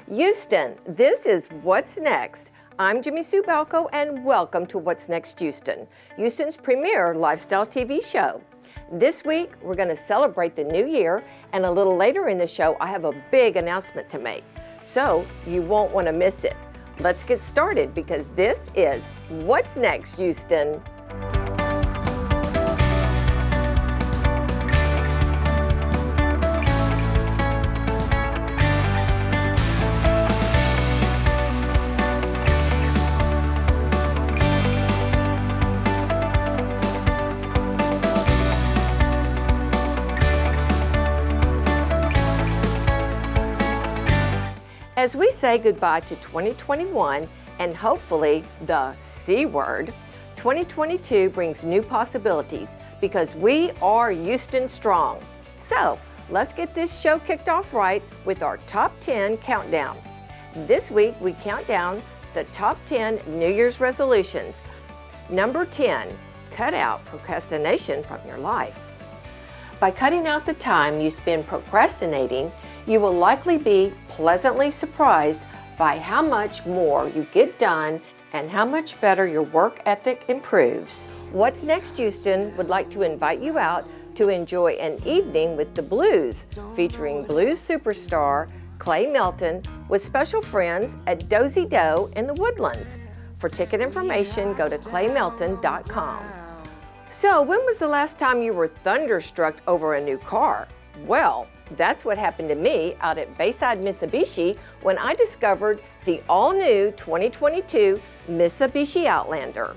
Houston, this is What's Next. I'm Jimmy Sue Balco, and welcome to What's Next Houston, Houston's premier lifestyle TV show. This week, we're going to celebrate the new year, and a little later in the show, I have a big announcement to make. So you won't want to miss it. Let's get started because this is What's Next Houston. As we say goodbye to 2021 and hopefully the C word, 2022 brings new possibilities because we are Houston strong. So let's get this show kicked off right with our top 10 countdown. This week we count down the top 10 New Year's resolutions. Number 10, cut out procrastination from your life. By cutting out the time you spend procrastinating, you will likely be pleasantly surprised by how much more you get done and how much better your work ethic improves. What's Next Houston would like to invite you out to enjoy an evening with the blues, featuring blues superstar Clay Melton with special friends at Dozy Doe in the Woodlands. For ticket information, go to claymelton.com. So when was the last time you were thunderstruck over a new car? Well, that's what happened to me out at Bayside Mitsubishi when I discovered the all-new 2022 Mitsubishi Outlander.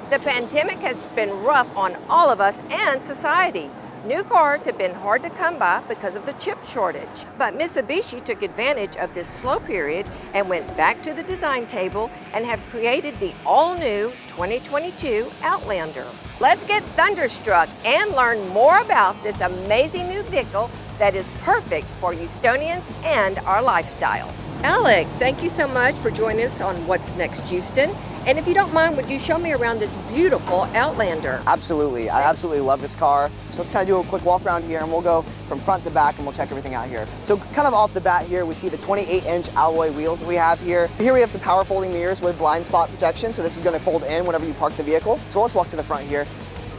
The pandemic has been rough on all of us and society. New cars have been hard to come by because of the chip shortage. But Mitsubishi took advantage of this slow period and went back to the design table and have created the all-new 2022 Outlander. Let's get thunderstruck and learn more about this amazing new vehicle that is perfect for Houstonians and our lifestyle. Alec, thank you so much for joining us on What's Next Houston. And if you don't mind, would you show me around this beautiful Outlander? Absolutely. I absolutely love this car. So let's kind of do a quick walk around here and we'll go from front to back and we'll check everything out here. So kind of off the bat here, we see the 28-inch alloy wheels that we have here. Here we have some power folding mirrors with blind spot protection. So this is going to fold in whenever you park the vehicle. So let's walk to the front here.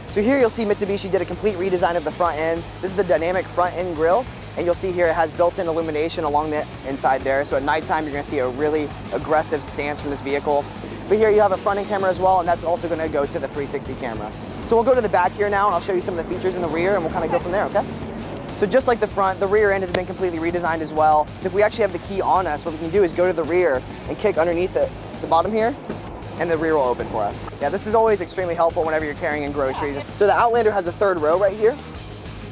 So here you'll see Mitsubishi did a complete redesign of the front end. This is the dynamic front end grille. And you'll see here it has built-in illumination along the inside there. So at nighttime, you're gonna see a really aggressive stance from this vehicle. But here you have a front end camera as well, and that's also gonna go to the 360 camera. So we'll go to the back here now, and I'll show you some of the features in the rear, and we'll kind of go from there, okay? So just like the front, the rear end has been completely redesigned as well. So if we actually have the key on us, what we can do is go to the rear and kick underneath the bottom here, and the rear will open for us. Yeah, this is always extremely helpful whenever you're carrying in groceries. So the Outlander has a third row right here.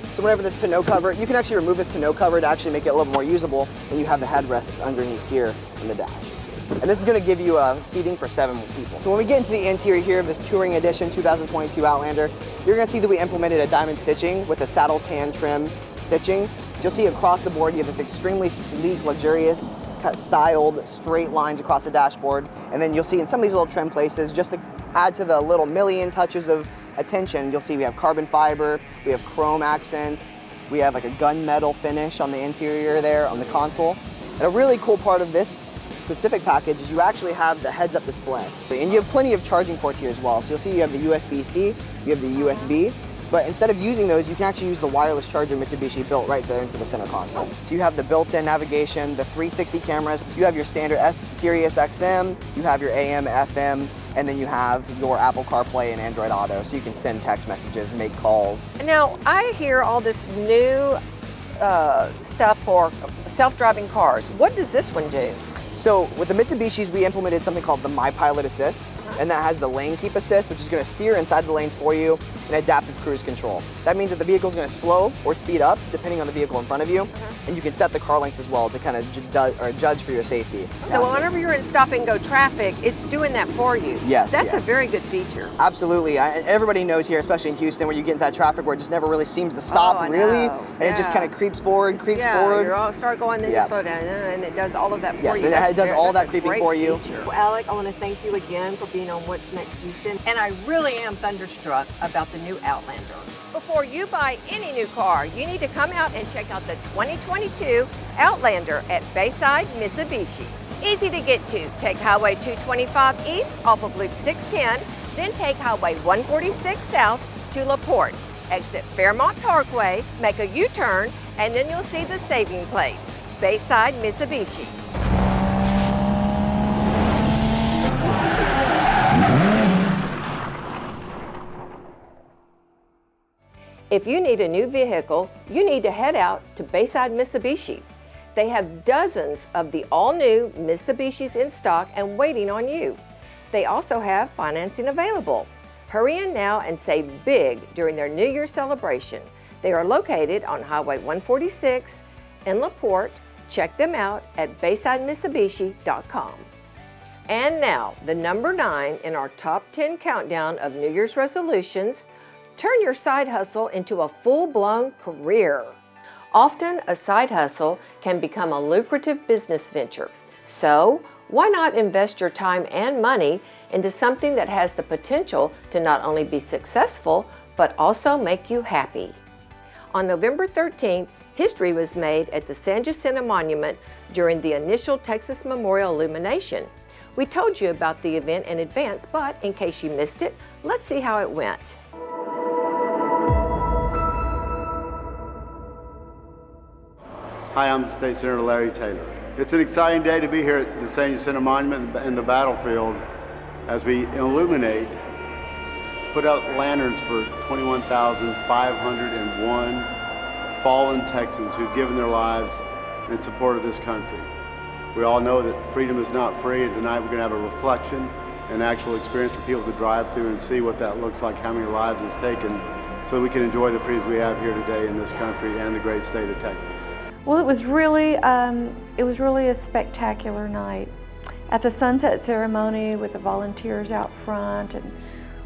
So whenever this tonneau cover, you can actually remove this tonneau cover to actually make it a little more usable, and you have the headrests underneath here in the dash. And this is going to give you seating for 7 people. So when we get into the interior here of this Touring Edition 2022 Outlander, you're going to see that we implemented a diamond stitching with a saddle tan trim stitching. You'll see across the board you have this extremely sleek, luxurious, styled straight lines across the dashboard. And then you'll see in some of these little trim places, just to add to the little million touches of attention, you'll see we have carbon fiber, we have chrome accents, we have like a gunmetal finish on the interior there on the console. And a really cool part of this specific package is you actually have the heads-up display. And you have plenty of charging ports here as well. So you'll see you have the USB-C, you have the USB, but instead of using those, you can actually use the wireless charger Mitsubishi built right there into the center console. So you have the built-in navigation, the 360 cameras, you have your standard Sirius XM, you have your AM, FM, and then you have your Apple CarPlay and Android Auto, so you can send text messages, make calls. Now, I hear all this new stuff for self-driving cars. What does this one do? So with the Mitsubishis, we implemented something called the My Pilot Assist, and that has the lane keep assist, which is going to steer inside the lanes for you, and adaptive cruise control. That means that the vehicle is going to slow or speed up depending on the vehicle in front of you, and you can set the car lengths as well to kind of judge for your safety. So whenever you're in stop and go traffic, it's doing that for you. Yes, That's a very good feature. Absolutely. Everybody knows here, especially in Houston, where you get into that traffic where it just never really seems to stop, and it just kind of creeps forward, creeps forward. You start going, then you slow down, and it does all of that for you. Yes, it does all that creeping for you. Well, Alec, I want to thank you again for being on What's Next Houston, and I really am thunderstruck about the new Outlander. Before you buy any new car, you need to come out and check out the 2022 Outlander at Bayside Mitsubishi. Easy to get to. Take Highway 225 East off of Loop 610, then take Highway 146 South to LaPorte. Exit Fairmont Parkway, make a U-turn, and then you'll see the saving place, Bayside Mitsubishi. If you need a new vehicle, you need to head out to Bayside Mitsubishi. They have dozens of the all-new Mitsubishis in stock and waiting on you. They also have financing available. Hurry in now and save big during their New Year celebration. They are located on Highway 146 in LaPorte. Check them out at BaysideMitsubishi.com. And now, the number 9 in our top 10 countdown of New Year's resolutions: turn your side hustle into a full-blown career. Often, a side hustle can become a lucrative business venture. So, why not invest your time and money into something that has the potential to not only be successful, but also make you happy? On November 13th, history was made at the San Jacinto Monument during the initial Texas Memorial Illumination. We told you about the event in advance, but in case you missed it, let's see how it went. Hi, I'm State Senator Larry Taylor. It's an exciting day to be here at the San Jacinto Monument in the battlefield as we illuminate, put out lanterns for 21,501 fallen Texans who've given their lives in support of this country. We all know that freedom is not free, and tonight we're going to have a reflection and actual experience for people to drive through and see what that looks like, how many lives it's taken, so that we can enjoy the freedoms we have here today in this country and the great state of Texas. Well, it was really a spectacular night. At the sunset ceremony with the volunteers out front and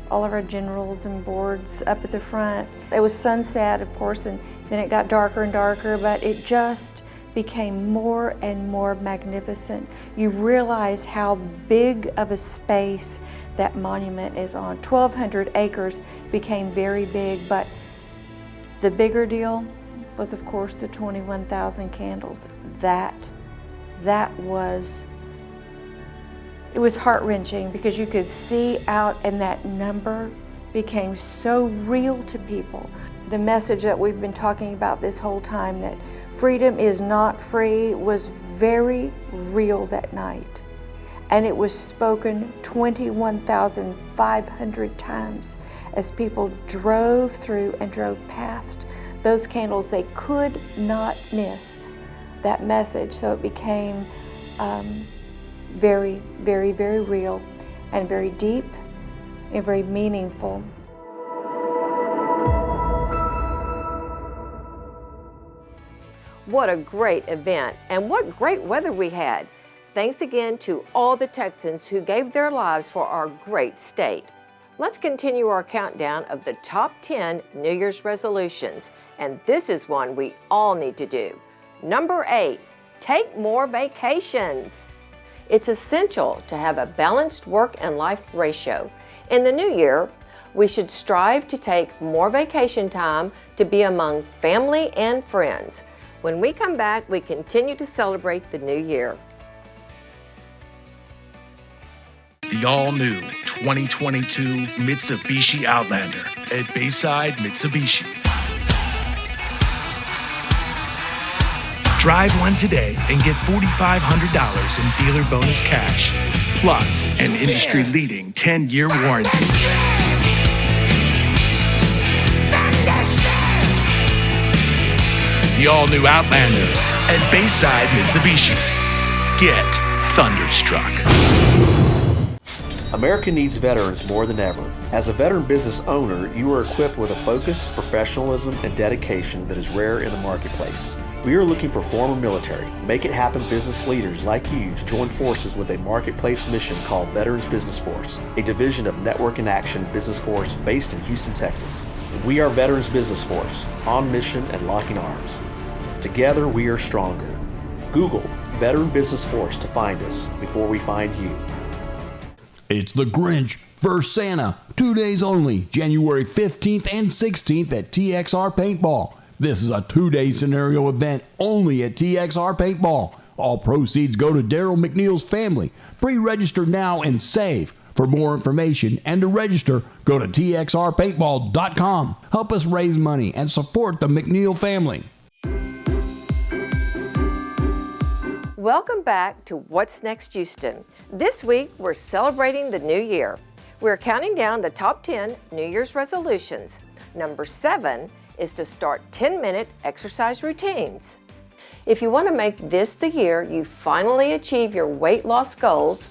all of our generals and boards up at the front. It was sunset, of course, and then it got darker and darker, but it just became more and more magnificent. You realize how big of a space that monument is on. 1,200 acres became very big, but the bigger deal was, of course, the 21,000 candles. It was heart-wrenching because you could see out, and that number became so real to people. The message that we've been talking about this whole time, that freedom is not free, was very real that night. And it was spoken 21,500 times as people drove through and drove past those candles. They could not miss that message. So it became very, very, very real and very deep and very meaningful. What a great event, and what great weather we had. Thanks again to all the Texans who gave their lives for our great state. Let's continue our countdown of the top 10 New Year's resolutions, and this is one we all need to do. Number 8, take more vacations. It's essential to have a balanced work and life ratio. In the new year, we should strive to take more vacation time to be among family and friends. When we come back, we continue to celebrate the new year. The all-new 2022 Mitsubishi Outlander at Bayside Mitsubishi. Drive one today and get $4,500 in dealer bonus cash, plus an industry-leading 10-year warranty. The all-new Outlander at Bayside Mitsubishi. Get thunderstruck. America needs veterans more than ever. As a veteran business owner, you are equipped with a focus, professionalism, and dedication that is rare in the marketplace. We are looking for former military, make it happen business leaders like you to join forces with a marketplace mission called Veterans Business Force, a division of Network in Action Business Force based in Houston, Texas. We are Veterans Business Force, on mission and locking arms. Together we are stronger. Google Veteran Business Force to find us before we find you. It's The Grinch vs. Santa. 2 days only, January 15th and 16th at TXR Paintball. This is a 2-day scenario event only at TXR Paintball. All proceeds go to Daryl McNeil's family. Pre-register now and save. For more information and to register, go to txrpaintball.com. Help us raise money and support the McNeil family. Welcome back to What's Next Houston. This week, we're celebrating the new year. We're counting down the top 10 New Year's resolutions. Number 7 is to start 10-minute exercise routines. If you want to make this the year you finally achieve your weight loss goals,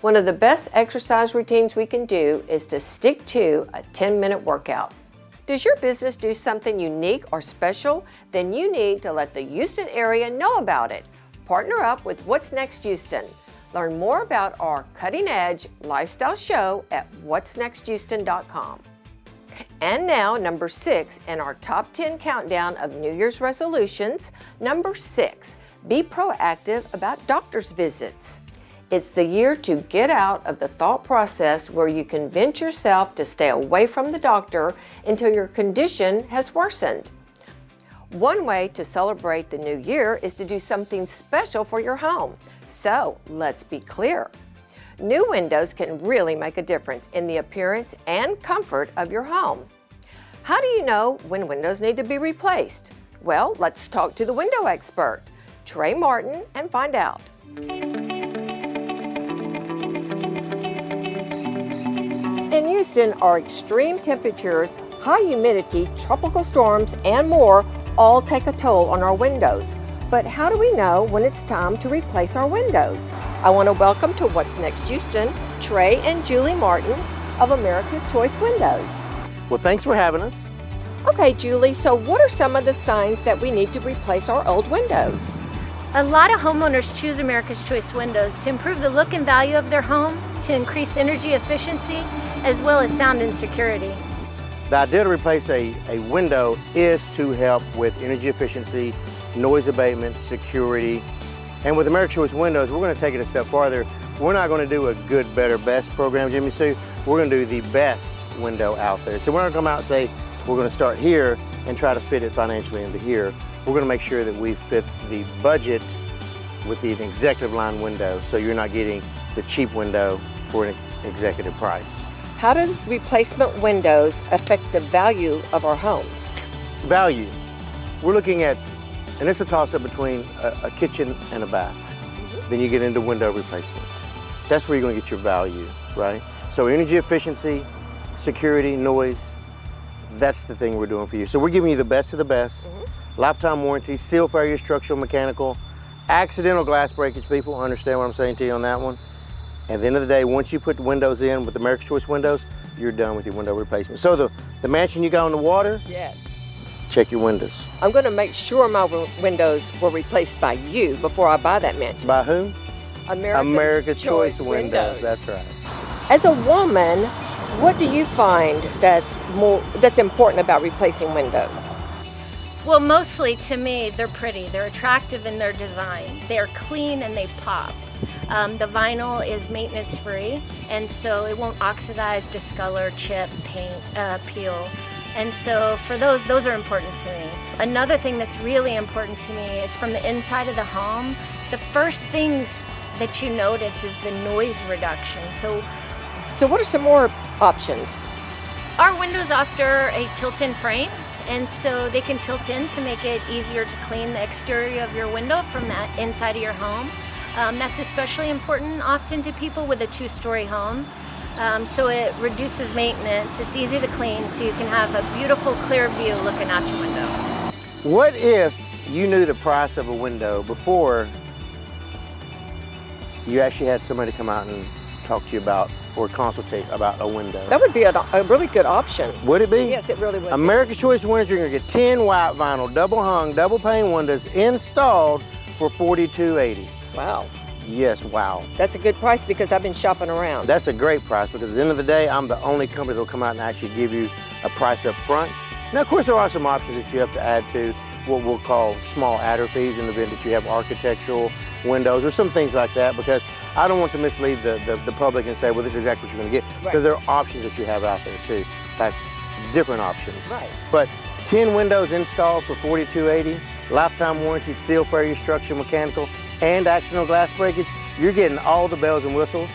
one of the best exercise routines we can do is to stick to a 10-minute workout. Does your business do something unique or special? Then you need to let the Houston area know about it. Partner up with What's Next Houston. Learn more about our cutting-edge lifestyle show at whatsnexthouston.com. And now, number 6 in our top 10 countdown of New Year's resolutions. Number 6, be proactive about doctor's visits. It's the year to get out of the thought process where you convince yourself to stay away from the doctor until your condition has worsened. One way to celebrate the new year is to do something special for your home. So let's be clear. New windows can really make a difference in the appearance and comfort of your home. How do you know when windows need to be replaced? Well, let's talk to the window expert, Trey Martin, and find out. In Houston, our extreme temperatures, high humidity, tropical storms, and more all take a toll on our windows. But how do we know when it's time to replace our windows? I want to welcome to What's Next Houston, Trey and Julie Martin of America's Choice Windows. Well, thanks for having us. Okay, Julie, so what are some of the signs that we need to replace our old windows? A lot of homeowners choose America's Choice Windows to improve the look and value of their home, to increase energy efficiency, as well as sound and security. The idea to replace a window is to help with energy efficiency, noise abatement, security. And with America's Choice Windows, we're going to take it a step farther. We're not going to do a good, better, best program, Jimmy Sue. We're going to do the best window out there. So we're not going to come out and say, we're going to start here and try to fit it financially into here. We're going to make sure that we fit the budget with the executive line window, so you're not getting the cheap window for an executive price. How does replacement windows affect the value of our homes? Value. We're looking at, and it's a toss-up between a kitchen and a bath. Then you get into window replacement. That's where you're going to get your value, right? So energy efficiency, security, noise, that's the thing we're doing for you. So we're giving you the best of the best. Lifetime warranty, seal failure, structural, mechanical, accidental glass breakage. People understand what I'm saying to you on that one. At the end of the day, once you put the windows in with America's Choice Windows, you're done with your window replacement. So the mansion you got on the water, yes. Check your windows. I'm going to make sure my windows were replaced by you before I buy that mansion. By whom? America's Choice Windows. That's right. As a woman, what do you find that's important about replacing windows? Well, mostly to me, they're pretty. They're attractive in their design. They're clean and they pop. The vinyl is maintenance free, and so it won't oxidize, discolor, chip, paint, peel. And so for those are important to me. Another thing that's really important to me is from the inside of the home, the first thing that you notice is the noise reduction. So what are some more options? Our windows offer a tilt-in frame, and so they can tilt in to make it easier to clean the exterior of your window from that inside of your home. That's especially important often to people with a 2-story home. So it reduces maintenance, it's easy to clean, so you can have a beautiful clear view looking out your window. What if you knew the price of a window before you actually had somebody come out and talk to you about or consultate about a window? That would be a really good option. Would it be? Yes, it really would. America's Choice Windows, you're going to get 10 white vinyl, double hung, double pane windows installed for $42.80. Wow. Yes, wow. That's a good price because I've been shopping around. That's a great price because at the end of the day, I'm the only company that will come out and actually give you a price up front. Now, of course, there are some options that you have to add to what we'll call small adder fees in the event that you have architectural windows or some things like that, because I don't want to mislead the public and say, well, this is exactly what you're going to get, because there are options that you have out there too, like different options. Right. But 10 windows installed for $4,280, lifetime warranty, seal failure, structural, mechanical, and accidental glass breakage. You're getting all the bells and whistles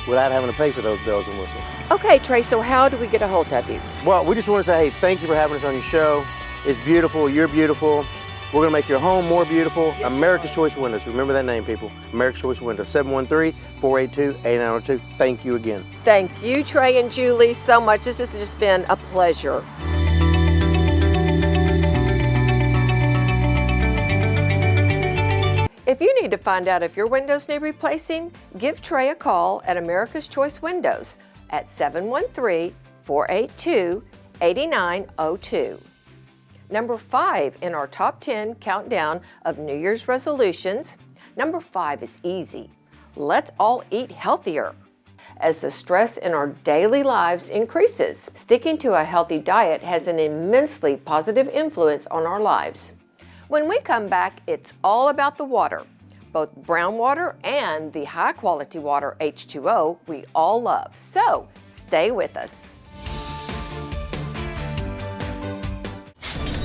without having to pay for those bells and whistles. Okay, Trey, so how do we get a hold of you? Well, we just want to say, hey, thank you for having us on your show. It's beautiful, you're beautiful. We're going to make your home more beautiful. America's Choice Windows. Remember that name, people. America's Choice Windows, 713-482-8902. Thank you again. Thank you, Trey and Julie, so much. This has just been a pleasure. If you need to find out if your windows need replacing, give Trey a call at America's Choice Windows at 713-482-8902. Number 5 in our top 10 countdown of New Year's resolutions. Number 5 is easy. Let's all eat healthier. As the stress in our daily lives increases, sticking to a healthy diet has an immensely positive influence on our lives. When we come back, it's all about the water, both brown water and the high quality water H2O we all love. So stay with us.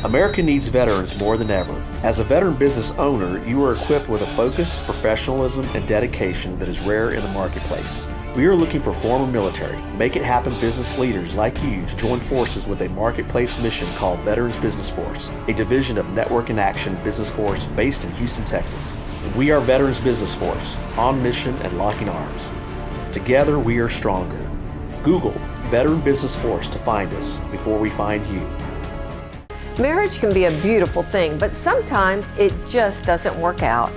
America needs veterans more than ever. As a veteran business owner, you are equipped with a focus, professionalism, and dedication that is rare in the marketplace. We are looking for former military, make it happen business leaders like you to join forces with a marketplace mission called Veterans Business Force, a division of Network in Action Business Force based in Houston, Texas. We are Veterans Business Force, on mission and locking arms. Together we are stronger. Google Veteran Business Force to find us before we find you. Marriage can be a beautiful thing, but sometimes it just doesn't work out.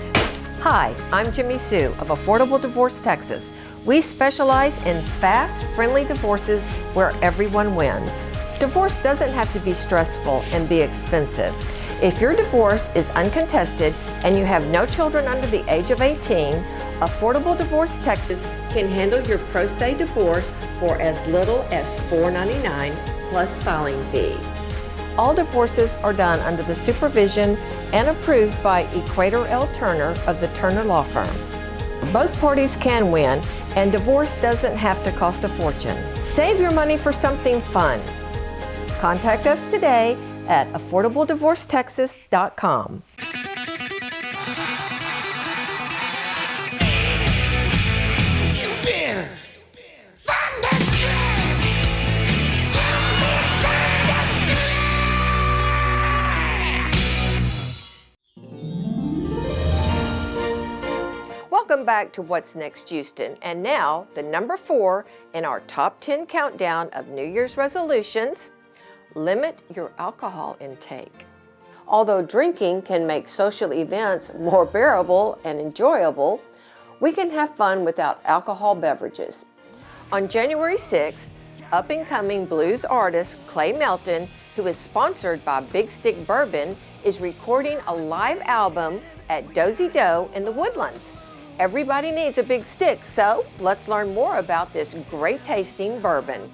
Hi, I'm Jimmy Sue of Affordable Divorce Texas. We specialize in fast, friendly divorces where everyone wins. Divorce doesn't have to be stressful and be expensive. If your divorce is uncontested and you have no children under the age of 18, Affordable Divorce Texas can handle your pro se divorce for as little as $4.99 plus filing fee. All divorces are done under the supervision and approved by Equator L. Turner of the Turner Law Firm. Both parties can win, and divorce doesn't have to cost a fortune. Save your money for something fun. Contact us today at affordableddivorcetexas.com. Welcome back to What's Next Houston, and now the number 4 in our top 10 countdown of New Year's resolutions: limit your alcohol intake. Although drinking can make social events more bearable and enjoyable, we can have fun without alcohol beverages. On January 6th, up-and-coming blues artist Clay Melton, who is sponsored by Big Stick Bourbon, is recording a live album at Dozy Doe in the Woodlands. Everybody needs a big stick, so let's learn more about this great tasting bourbon.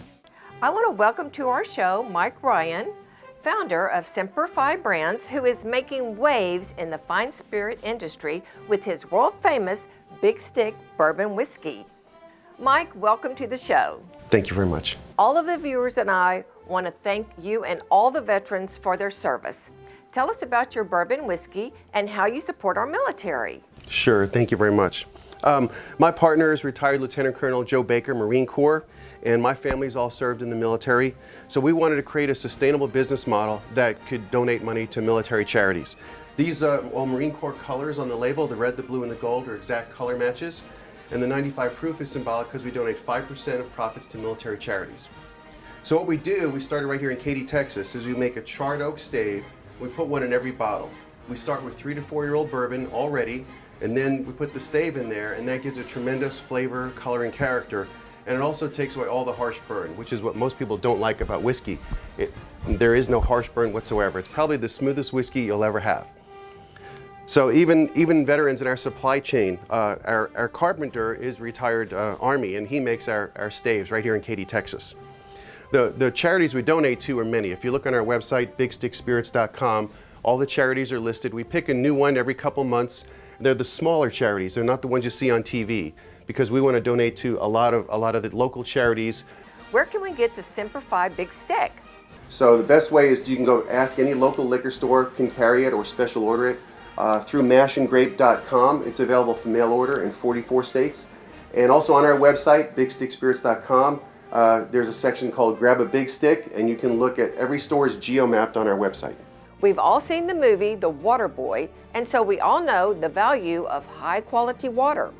I want to welcome to our show Mike Ryan, founder of Semper Fi Brands, who is making waves in the fine spirit industry with his world famous Big Stick Bourbon Whiskey. Mike, welcome to the show. Thank you very much. All of the viewers and I want to thank you and all the veterans for their service. Tell us about your bourbon whiskey and how you support our military. Sure, thank you very much. My partner is retired Lieutenant Colonel Joe Baker, Marine Corps, and my family's all served in the military. So we wanted to create a sustainable business model that could donate money to military charities. These all Marine Corps colors on the label, the red, the blue, and the gold, are exact color matches. And the 95 proof is symbolic because we donate 5% of profits to military charities. So what we do, we started right here in Katy, Texas, is we make a charred oak stave. We put one in every bottle. We start with 3 to 4-year-old bourbon already, and then we put the stave in there, and that gives it tremendous flavor, color, and character. And it also takes away all the harsh burn, which is what most people don't like about whiskey. There is no harsh burn whatsoever. It's probably the smoothest whiskey you'll ever have. So even veterans in our supply chain, our carpenter is retired Army, and he makes our staves right here in Katy, Texas. The charities we donate to are many. If you look on our website, bigstickspirits.com, all the charities are listed. We pick a new one every couple months, They're the smaller charities. They're not the ones you see on TV, because we want to donate to a lot of the local charities. Where can we get the Semper Fi Big Stick? So the best way is you can go ask any local liquor store can carry it or special order it through mashandgrape.com. It's available for mail order in 44 states. And also on our website, bigstickspirits.com, there's a section called Grab a Big Stick, and you can look at every store is geo-mapped on our website. We've all seen the movie The Water Boy, and so we all know the value of high quality water.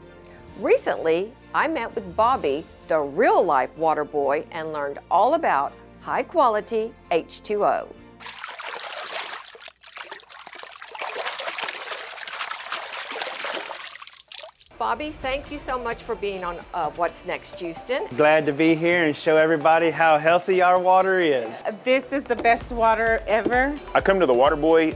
Recently, I met with Bobby, the real life water boy, and learned all about high quality H2O. Bobby, thank you so much for being on What's Next, Houston. Glad to be here and show everybody how healthy our water is. This is the best water ever. I come to the Water Boy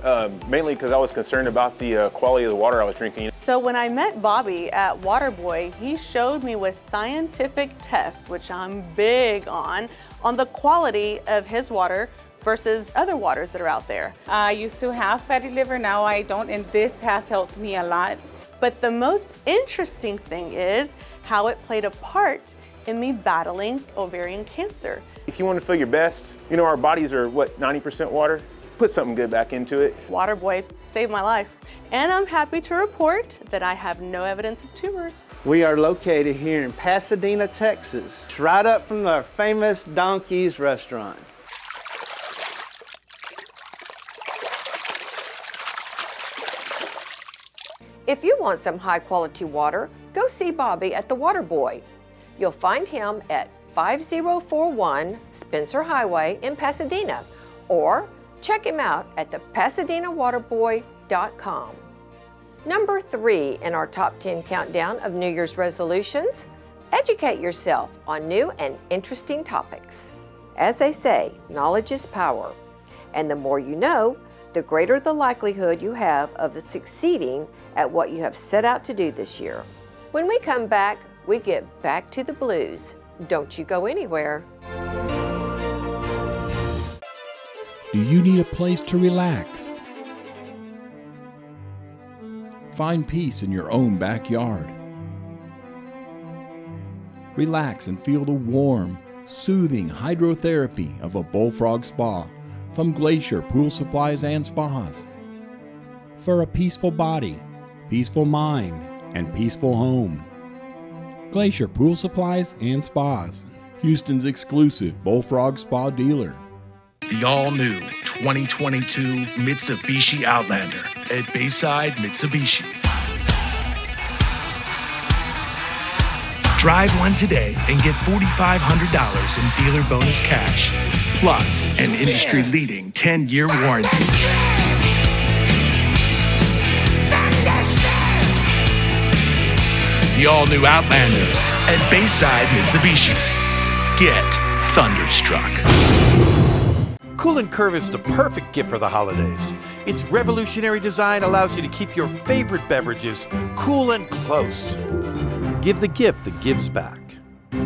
mainly because I was concerned about the quality of the water I was drinking. So when I met Bobby at Water Boy, he showed me with scientific tests, which I'm big on the quality of his water versus other waters that are out there. I used to have fatty liver, now I don't, and this has helped me a lot. But the most interesting thing is how it played a part in me battling ovarian cancer. If you want to feel your best, you know our bodies are, 90% water? Put something good back into it. Water Boy saved my life. And I'm happy to report that I have no evidence of tumors. We are located here in Pasadena, Texas, right up from the famous Donkey's restaurant. If you want some high quality water, go see Bobby at the Water Boy. You'll find him at 5041 Spencer Highway in Pasadena, or check him out at the PasadenaWaterboy.com. Number 3 in our top 10 countdown of New Year's resolutions, educate yourself on new and interesting topics. As they say, knowledge is power, and the more you know, the greater the likelihood you have of succeeding at what you have set out to do this year. When we come back, we get back to the blues. Don't you go anywhere. Do you need a place to relax? Find peace in your own backyard. Relax and feel the warm, soothing hydrotherapy of a Bullfrog Spa from Glacier Pool Supplies and Spas. For a peaceful body, peaceful mind, and peaceful home. Glacier Pool Supplies and Spas, Houston's exclusive Bullfrog Spa dealer. The all-new 2022 Mitsubishi Outlander at Bayside Mitsubishi. Drive one today and get $4,500 in dealer bonus cash, plus an industry-leading 10-year warranty. The all-new Outlander at Bayside Mitsubishi. Get thunderstruck. Cool & Curve is the perfect gift for the holidays. Its revolutionary design allows you to keep your favorite beverages cool and close. Give the gift that gives back.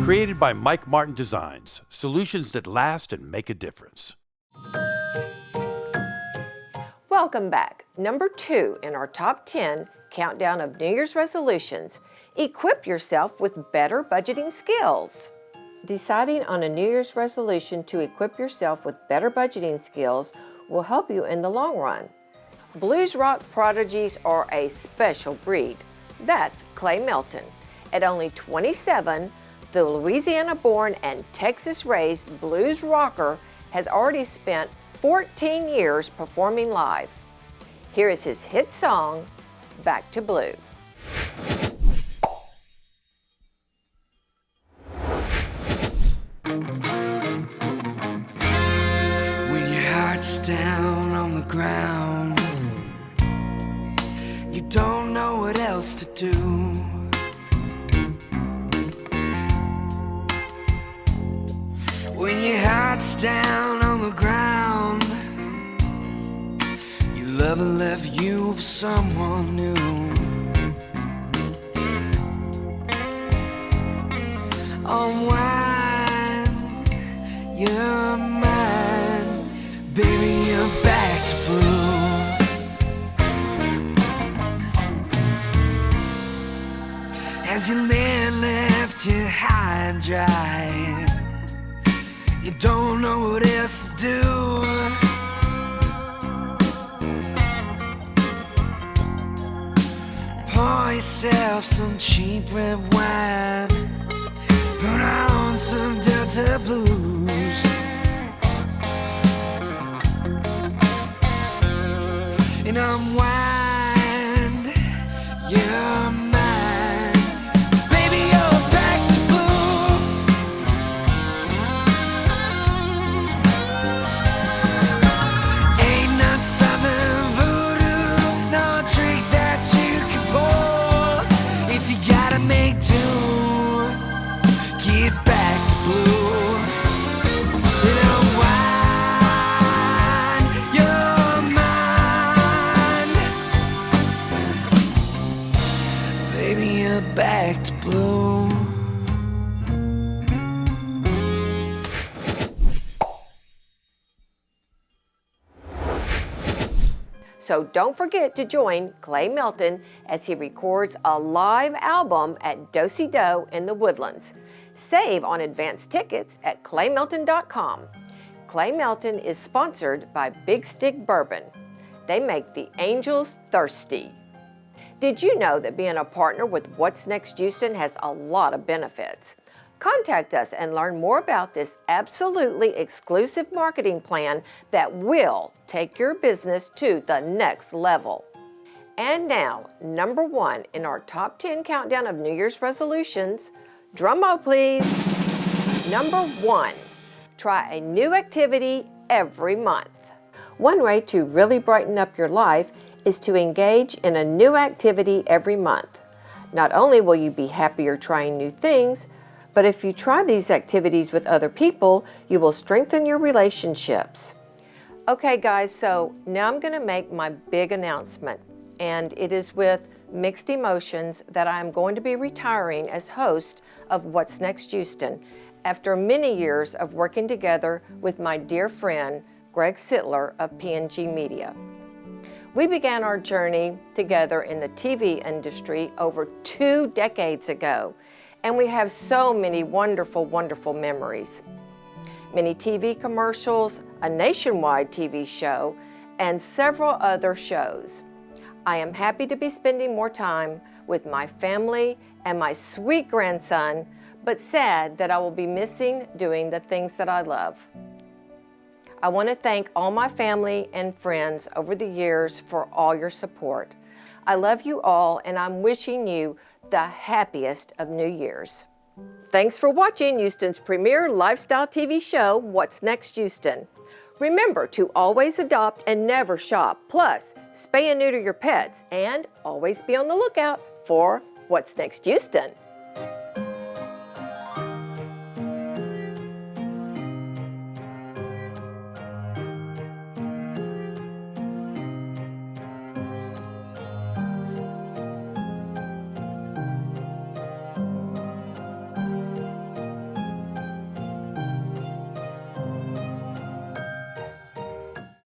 Created by Mike Martin Designs, solutions that last and make a difference. Welcome back. Number 2 in our top 10 countdown of New Year's resolutions, equip yourself with better budgeting skills. Deciding on a New Year's resolution to equip yourself with better budgeting skills will help you in the long run. Blues rock prodigies are a special breed. That's Clay Melton. At only 27, the Louisiana-born and Texas-raised blues rocker has already spent 14 years performing live. Here is his hit song, Back to Blue. When your heart's down on the ground, you don't know what else to do. When your heart's down on the ground, your lover left you for someone new. Unwind your mind, baby, you're back to blue. 'cause your man left you high and dry. You don't know what else to do. Pour yourself some cheap red wine, put on some Delta blues, and unwind your mind. Baby, you're back to blue. Ain't no southern voodoo, no trick that you can pull. If you gotta make do, get back to blue. And unwind your mind. Baby, you're back to blue. So don't forget to join Clay Melton as he records a live album at Do-Si-Do in the Woodlands. Save on advance tickets at claymelton.com. Clay Melton is sponsored by Big Stick Bourbon. They make the angels thirsty. Did you know that being a partner with What's Next Houston has a lot of benefits? Contact us and learn more about this absolutely exclusive marketing plan that will take your business to the next level. And now, number 1 in our top 10 countdown of New Year's resolutions. Drum roll, please. Number 1, try a new activity every month. One way to really brighten up your life is to engage in a new activity every month. Not only will you be happier trying new things, but if you try these activities with other people, you will strengthen your relationships. Okay guys, so now I'm gonna make my big announcement, and it is with mixed emotions that I'm going to be retiring as host of What's Next Houston after many years of working together with my dear friend, Greg Sittler of P&G Media. We began our journey together in the TV industry over 2 decades ago, and we have so many wonderful, wonderful memories. Many TV commercials, a nationwide TV show, and several other shows. I am happy to be spending more time with my family and my sweet grandson, but sad that I will be missing doing the things that I love. I want to thank all my family and friends over the years for all your support. I love you all, and I'm wishing you the happiest of New Year's. Thanks for watching Houston's premier lifestyle TV show, What's Next Houston. Remember to always adopt and never shop. Plus, spay and neuter your pets, and always be on the lookout for What's Next Houston.